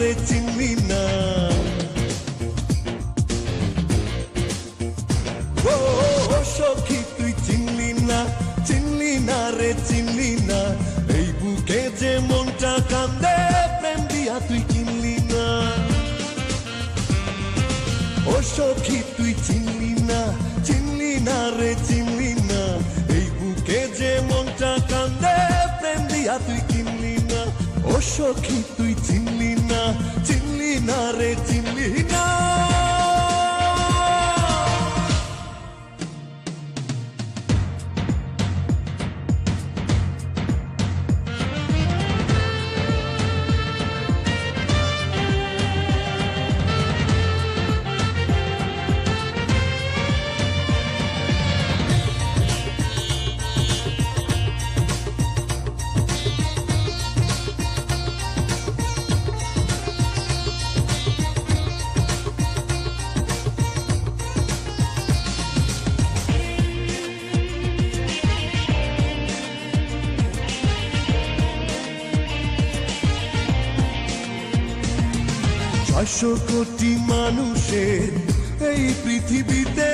রে চিনলি না। ও সখী তুই চিনলি না, চিনলি না রে চিনলি না। এই বুকে যে মনটা কান্দে প্রেম দিয়া তুই কিনলি না। ও সখী তুই চিনলি না, চিনলি না রে চিনলি না। এই বুকে যে মনটা কান্দে প্রেম দিয়া তুই কিনলি না। ও সখী তুই চিনলি না, চিনলি না রে চিনলি না। ছয়শো কোটি মানুষের এই পৃথিবীতে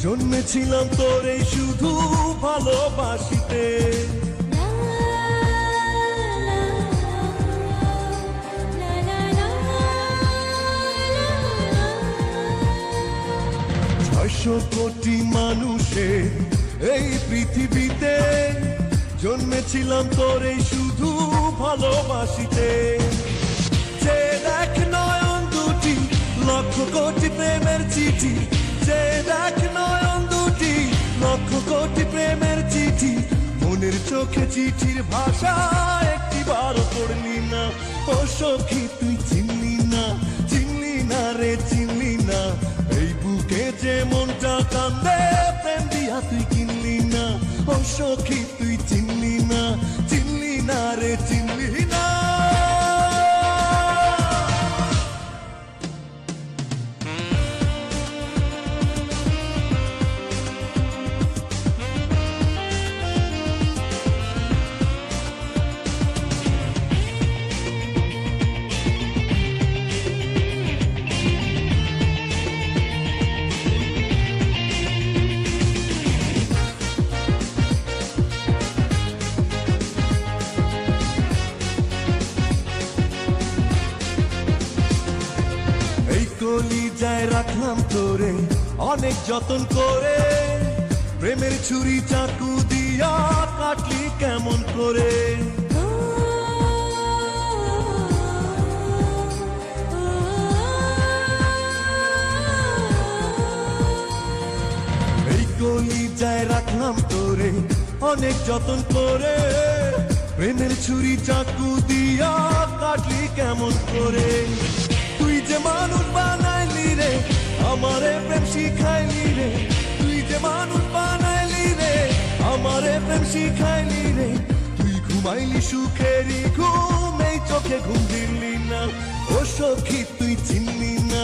জন্মেছিলাম তোরে শুধু ভালোবাসিতে। ছয়শো কোটি মানুষের এই পৃথিবীতে জন্মেছিলাম তোরে শুধু ভালোবাসিতে। যে দেখ নয়ন দুটি লক্ষ কোটি প্রেমের চিঠি, যে দেখ নয়ন দুটি লক্ষ কোটি প্রেমের চিঠি। মনের চোখে চিঠির ভাষা একটিবারও পড়লি না। ও সখী তুই চিনলি না, চিনলি না রে চিনলি না। এই বুকে যে মনটা কান্দে প্রেম দিয়া তুই কিনলি না। ও সখী তুই চিনলি না, চিনলি না রে চিনলি না। কলিজায় রাখলাম তোরে অনেক যতন করে। প্রেমের ছুরি চাকু দিয়া কাটলি কেমন করে। এই কলিজায় রাখলাম তোরে অনেক যতন করে। প্রেমের ছুরি চাকু দিয়া কাটলি কেমন করে। তুই যে মানুষ বানাইলি রে আমারে প্রেম শিখাইলি রে। তুই যে মানুষ বানাইলি রে আমারে প্রেম শিখাইলি রে। তুই ঘুমাইলি সুখেরই ঘুম, এই চোখে ঘুম দিলি না। ও সখী তুই চিনলি না,